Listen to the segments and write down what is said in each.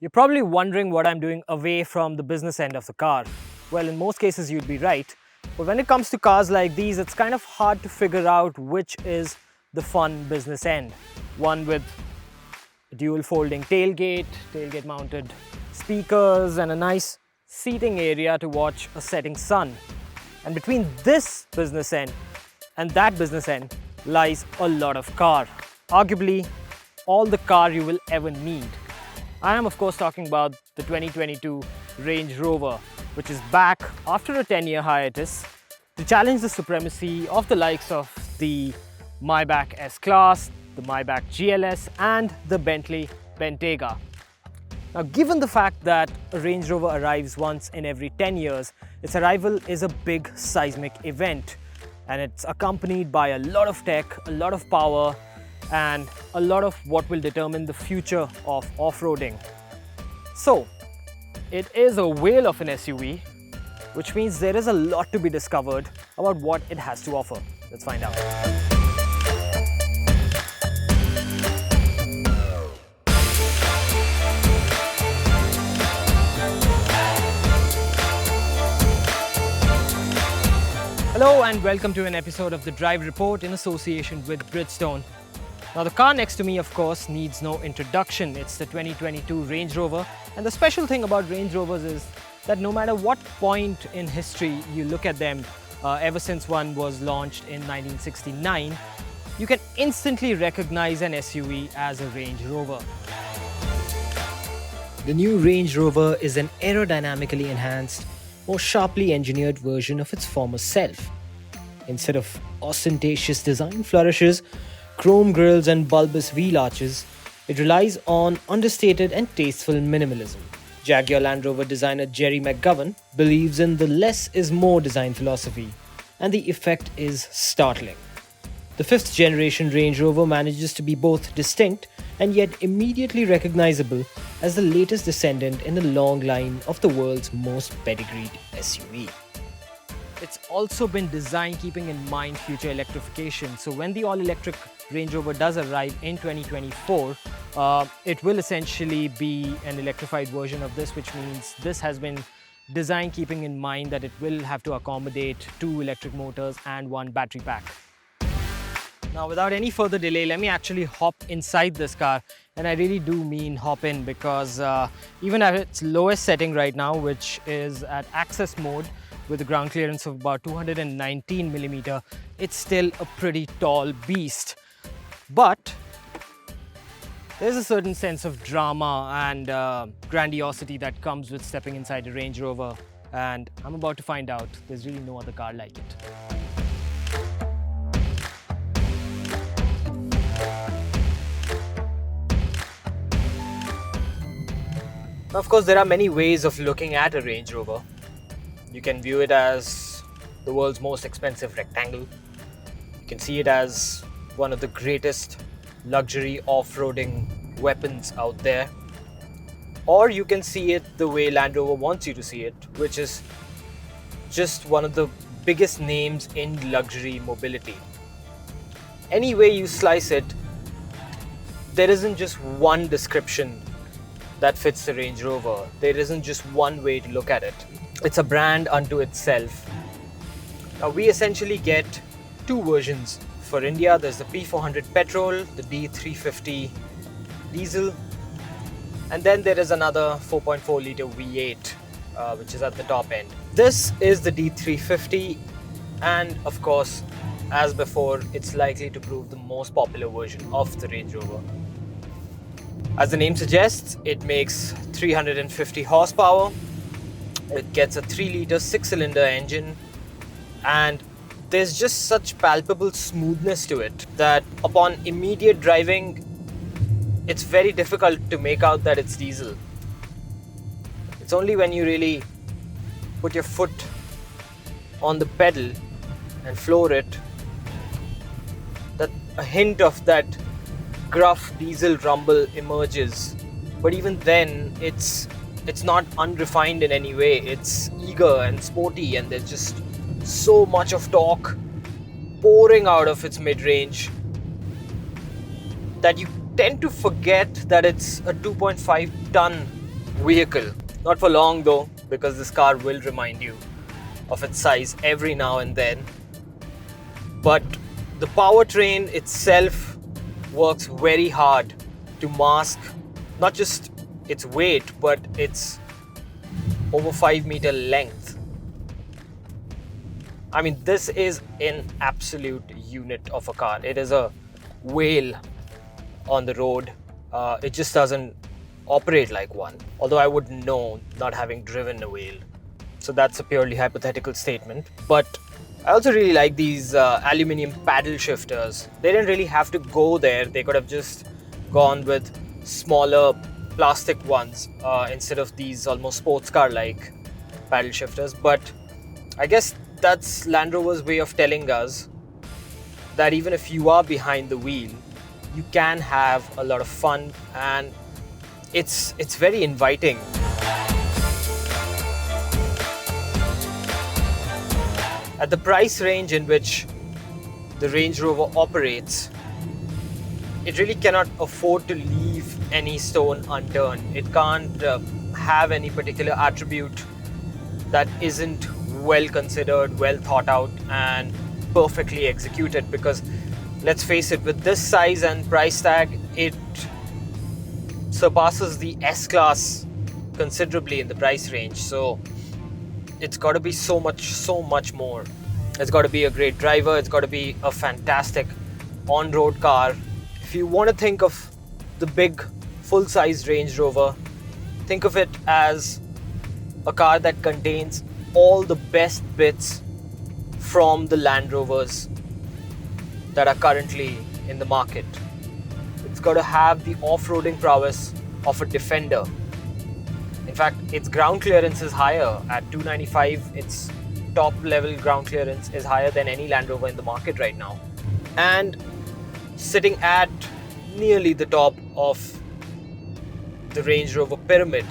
You're probably wondering what I'm doing away from the business end of the car. Well, in most cases, you'd be right. But when it comes to cars like these, it's kind of hard to figure out which is the fun business end. One with a dual folding tailgate mounted speakers, and a nice seating area to watch a setting sun. And between this business end and that business end lies a lot of car. Arguably, all the car you will ever need. I am of course talking about the 2022 Range Rover, which is back after a 10-year hiatus to challenge the supremacy of the likes of the Maybach S-Class, the Maybach GLS and the Bentley Bentayga. Now, given the fact that a Range Rover arrives once in every 10 years, its arrival is a big seismic event, and it's accompanied by a lot of tech, a lot of power, and a lot of what will determine the future of off-roading. So, it is a whale of an SUV, which means there is a lot to be discovered about what it has to offer. Let's find out. Hello and welcome to an episode of the Drive Report in association with Bridgestone. Now, the car next to me, of course, needs no introduction. It's the 2022 Range Rover, and the special thing about Range Rovers is that no matter what point in history you look at them, ever since one was launched in 1969, you can instantly recognize an SUV as a Range Rover. The new Range Rover is an aerodynamically enhanced, more sharply engineered version of its former self. Instead of ostentatious design flourishes, chrome grills and bulbous wheel arches, it relies on understated and tasteful minimalism. Jaguar Land Rover designer Jerry McGovern believes in the less is more design philosophy, and the effect is startling. The fifth generation Range Rover manages to be both distinct and yet immediately recognizable as the latest descendant in a long line of the world's most pedigreed SUV. It's also been designed keeping in mind future electrification. So when the all-electric Range Rover does arrive in 2024, it will essentially be an electrified version of this, which means this has been designed keeping in mind that it will have to accommodate 2 electric motors and 1 battery pack. Now, without any further delay, let me actually hop inside this car. And I really do mean hop in, because even at its lowest setting right now, which is at access mode with a ground clearance of about 219mm, it's still a pretty tall beast. But there's a certain sense of drama and grandiosity that comes with stepping inside a Range Rover. And I'm about to find out. There's really no other car like it. Now, of course, there are many ways of looking at a Range Rover. You can view it as the world's most expensive rectangle. You can see it as one of the greatest luxury off-roading weapons out there. Or you can see it the way Land Rover wants you to see it, which is just one of the biggest names in luxury mobility. Any way you slice it, there isn't just one description that fits the Range Rover. There isn't just one way to look at it. It's a brand unto itself. Now, we essentially get 2 versions. For India, there's the P400 petrol, the D350 diesel, and then there is another 4.4 litre V8, which is at the top end. This is the D350, and of course, as before, it's likely to prove the most popular version of the Range Rover. As the name suggests, it makes 350 horsepower. It gets a 3-litre 6-cylinder engine, and there's just such palpable smoothness to it that upon immediate driving, it's very difficult to make out that it's diesel. It's only when you really put your foot on the pedal and floor it that a hint of that gruff diesel rumble emerges. But even then, it's not unrefined in any way. It's eager and sporty, and there's just so much of torque pouring out of its mid-range that you tend to forget that it's a 2.5 ton vehicle. Not for long though, because this car will remind you of its size every now and then. But the powertrain itself works very hard to mask not just its weight, but its over 5 meter length. I mean, this is an absolute unit of a car. It is a whale on the road. It just doesn't operate like one. Although I wouldn't know, not having driven a whale. So that's a purely hypothetical statement. But I also really like these aluminium paddle shifters. They didn't really have to go there. They could have just gone with smaller plastic ones instead of these almost sports car like paddle shifters. But I guess that's Land Rover's way of telling us that even if you are behind the wheel, you can have a lot of fun, and it's very inviting. At the price range in which the Range Rover operates, it really cannot afford to leave any stone unturned. It can't have any particular attribute that isn't well considered, well thought out, and perfectly executed. Because let's face it, with this size and price tag, it surpasses the S-Class considerably in the price range. So it's got to be so much more. It's got to be a great driver. It's got to be a fantastic on-road car. If you want to think of the big full-size Range Rover, think of it as a car that contains all the best bits from the Land Rovers that are currently in the market. It's got to have the off-roading prowess of a Defender. In fact, its ground clearance is higher. At 295, its top level ground clearance is higher than any Land Rover in the market right now. And sitting at nearly the top of the Range Rover pyramid,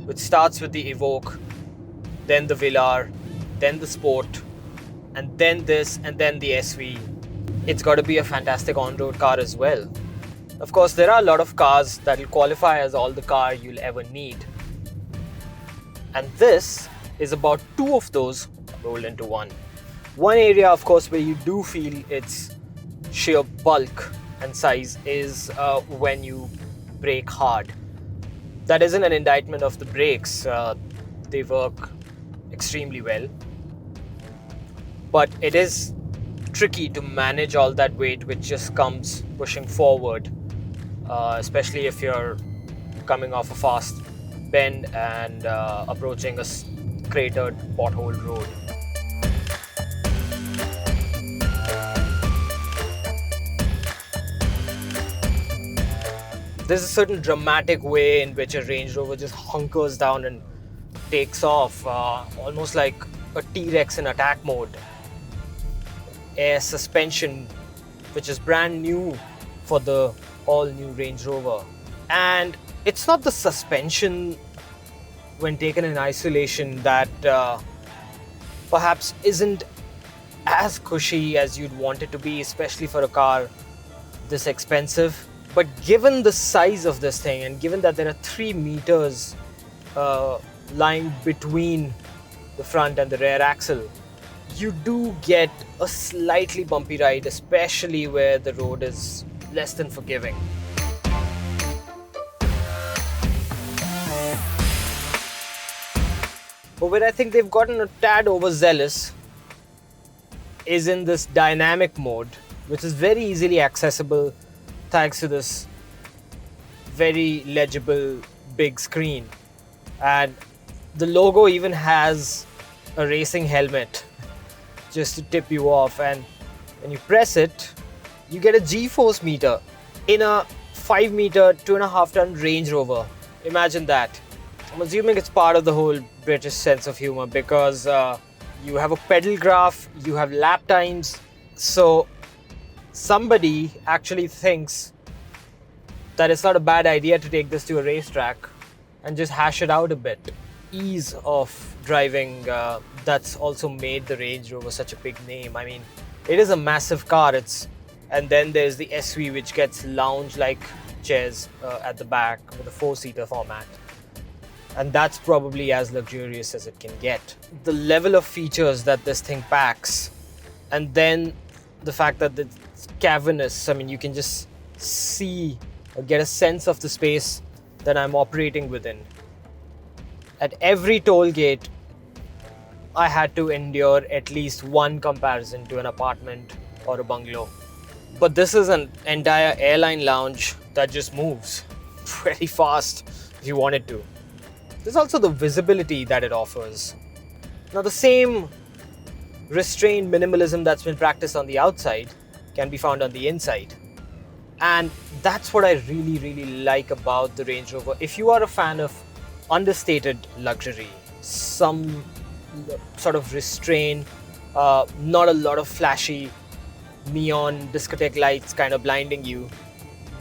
which starts with the Evoque, then the Velar, then the Sport, and then this, and then the SV. It's got to be a fantastic on-road car as well. Of course, there are a lot of cars that will qualify as all the car you'll ever need. And this is about two of those rolled into one. One area, of course, where you do feel its sheer bulk and size is when you brake hard. That isn't an indictment of the brakes. They work extremely well. But it is tricky to manage all that weight which just comes pushing forward, especially if you're coming off a fast bend and approaching a cratered pothole road. There's a certain dramatic way in which a Range Rover just hunkers down and takes off, almost like a T-Rex in attack mode. Air suspension, which is brand new for the all-new Range Rover. And it's not the suspension when taken in isolation that perhaps isn't as cushy as you'd want it to be, especially for a car this expensive. But given the size of this thing, and given that there are 3 meters lying between the front and the rear axle, you do get a slightly bumpy ride, especially where the road is less than forgiving. But where I think they've gotten a tad overzealous is in this dynamic mode, which is very easily accessible thanks to this very legible big screen. And the logo even has a racing helmet just to tip you off, and when you press it, you get a G-force meter in a 5 meter, 2.5 ton Range Rover. Imagine that. I'm assuming it's part of the whole British sense of humor, because you have a pedal graph, you have lap times, so somebody actually thinks that it's not a bad idea to take this to a racetrack and just hash it out a bit. Ease of driving, that's also made the Range Rover such a big name. I mean, it is a massive car. And then there's the SV, which gets lounge-like chairs at the back with a 4-seater format. And that's probably as luxurious as it can get. The level of features that this thing packs, and then the fact that it's cavernous, I mean, you can just see or get a sense of the space that I'm operating within. At every toll gate, I had to endure at least one comparison to an apartment or a bungalow. But this is an entire airline lounge that just moves very fast if you want it to. There's also the visibility that it offers. Now, the same restrained minimalism that's been practiced on the outside can be found on the inside. And that's what I really, really like about the Range Rover. If you are a fan of understated luxury, some sort of restraint, not a lot of flashy neon discotheque lights kind of blinding you,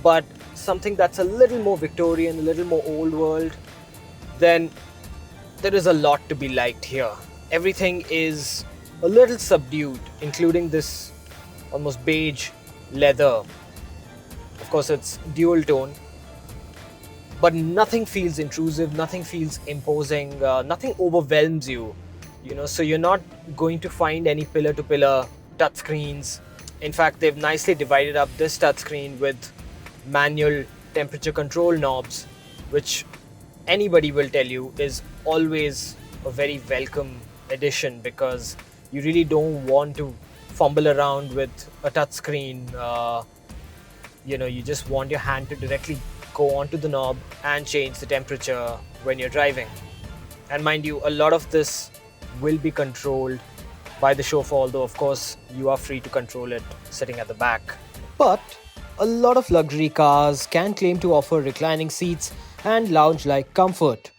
but something that's a little more Victorian, a little more old world, then there is a lot to be liked here. Everything is a little subdued, including this almost beige leather. Of course, it's dual tone, but nothing feels intrusive, nothing feels imposing, nothing overwhelms you. So you're not going to find any pillar to pillar touchscreens. In fact, they've nicely divided up this touchscreen with manual temperature control knobs, which anybody will tell you is always a very welcome addition, because you really don't want to fumble around with a touchscreen. You just want your hand to directly go onto the knob and change the temperature when you're driving. And mind you, a lot of this will be controlled by the chauffeur, although of course you are free to control it sitting at the back. But a lot of luxury cars can claim to offer reclining seats and lounge-like comfort.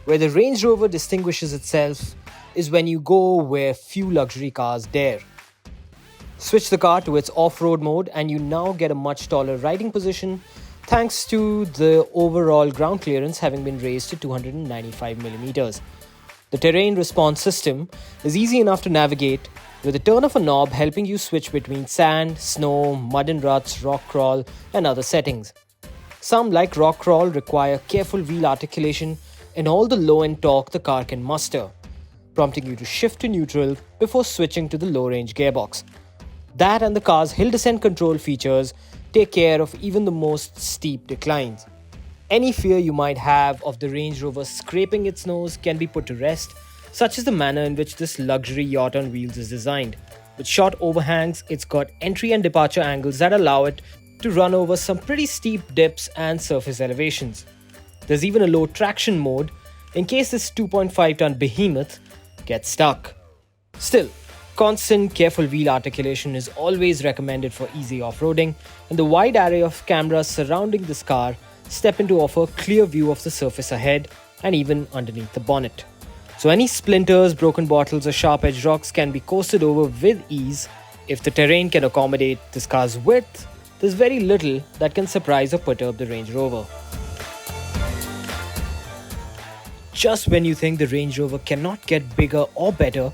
Where the Range Rover distinguishes itself is when you go where few luxury cars dare. Switch the car to its off-road mode and you now get a much taller riding position, thanks to the overall ground clearance having been raised to 295mm. The terrain response system is easy enough to navigate, with a turn of a knob helping you switch between sand, snow, mud and ruts, rock crawl, and other settings. Some, like rock crawl, require careful wheel articulation and all the low-end torque the car can muster, prompting you to shift to neutral before switching to the low-range gearbox. That and the car's hill descent control features take care of even the most steep declines. Any fear you might have of the Range Rover scraping its nose can be put to rest, such as the manner in which this luxury yacht on wheels is designed. With short overhangs, it's got entry and departure angles that allow it to run over some pretty steep dips and surface elevations. There's even a low traction mode in case this 2.5-ton behemoth gets stuck. Still, constant, careful wheel articulation is always recommended for easy off-roading, and the wide array of cameras surrounding this car step in to offer a clear view of the surface ahead and even underneath the bonnet. So any splinters, broken bottles or sharp-edged rocks can be coasted over with ease. If the terrain can accommodate this car's width, there's very little that can surprise or perturb the Range Rover. Just when you think the Range Rover cannot get bigger or better,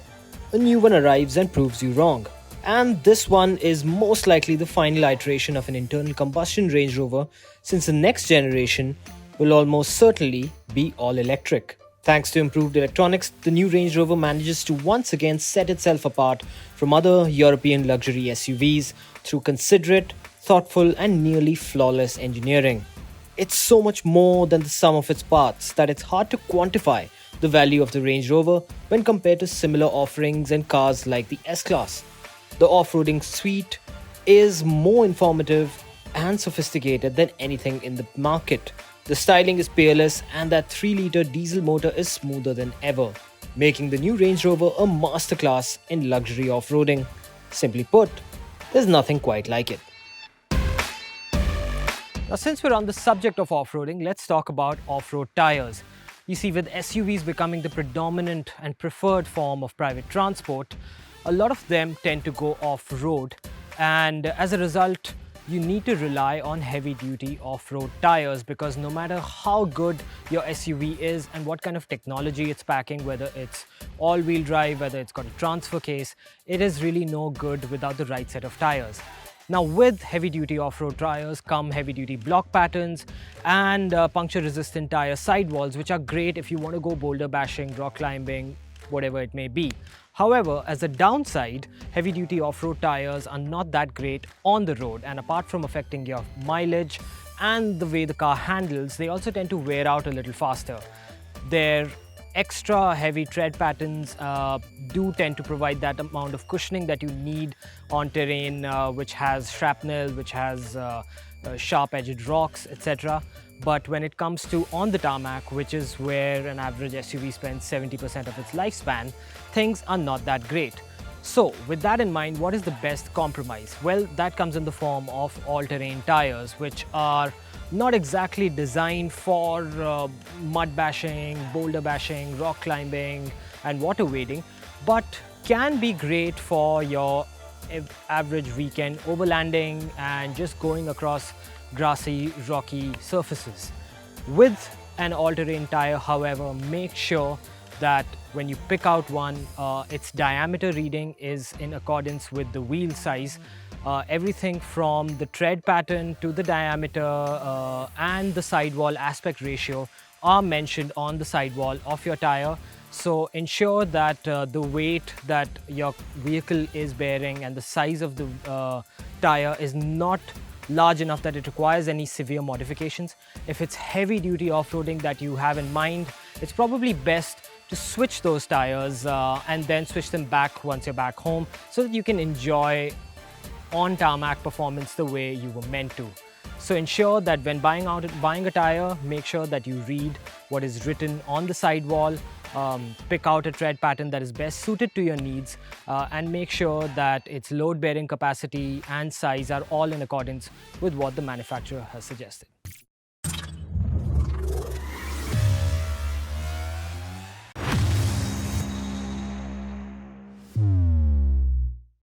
a new one arrives and proves you wrong. And this one is most likely the final iteration of an internal combustion Range Rover, since the next generation will almost certainly be all electric. Thanks to improved electronics, the new Range Rover manages to once again set itself apart from other European luxury SUVs through considerate, thoughtful and nearly flawless engineering. It's so much more than the sum of its parts that it's hard to quantify the value of the Range Rover when compared to similar offerings in cars like the S-Class. The off-roading suite is more informative and sophisticated than anything in the market. The styling is peerless and that 3-litre diesel motor is smoother than ever, making the new Range Rover a masterclass in luxury off-roading. Simply put, there's nothing quite like it. Now, since we're on the subject of off-roading, let's talk about off-road tires. You see, with SUVs becoming the predominant and preferred form of private transport, a lot of them tend to go off-road, and as a result, you need to rely on heavy-duty off-road tires, because no matter how good your SUV is and what kind of technology it's packing, whether it's all-wheel drive, whether it's got a transfer case, it is really no good without the right set of tires. Now with heavy-duty off-road tires come heavy-duty block patterns and puncture-resistant tire sidewalls, which are great if you want to go boulder bashing, rock climbing, whatever it may be. However, as a downside, heavy-duty off-road tires are not that great on the road, and apart from affecting your mileage and the way the car handles, they also tend to wear out a little faster. Their extra heavy tread patterns do tend to provide that amount of cushioning that you need on terrain which has shrapnel, which has sharp-edged rocks, etc. But when it comes to on the tarmac, which is where an average SUV spends 70% of its lifespan, things are not that great. So with that in mind, what is the best compromise? Well, that comes in the form of all-terrain tires, which are not exactly designed for mud bashing, boulder bashing, rock climbing and water wading, but can be great for your average weekend overlanding and just going across grassy, rocky surfaces. With an all-terrain tire, however, make sure that when you pick out one, its diameter reading is in accordance with the wheel size. Everything from the tread pattern to the diameter and the sidewall aspect ratio are mentioned on the sidewall of your tire. So ensure that the weight that your vehicle is bearing and the size of the tire is not large enough that it requires any severe modifications. If it's heavy duty off-roading that you have in mind, it's probably best to switch those tires and then switch them back once you're back home so that you can enjoy on tarmac performance the way you were meant to. So ensure that when buying a tire, make sure that you read what is written on the sidewall, pick out a tread pattern that is best suited to your needs, and make sure that its load bearing capacity and size are all in accordance with what the manufacturer has suggested.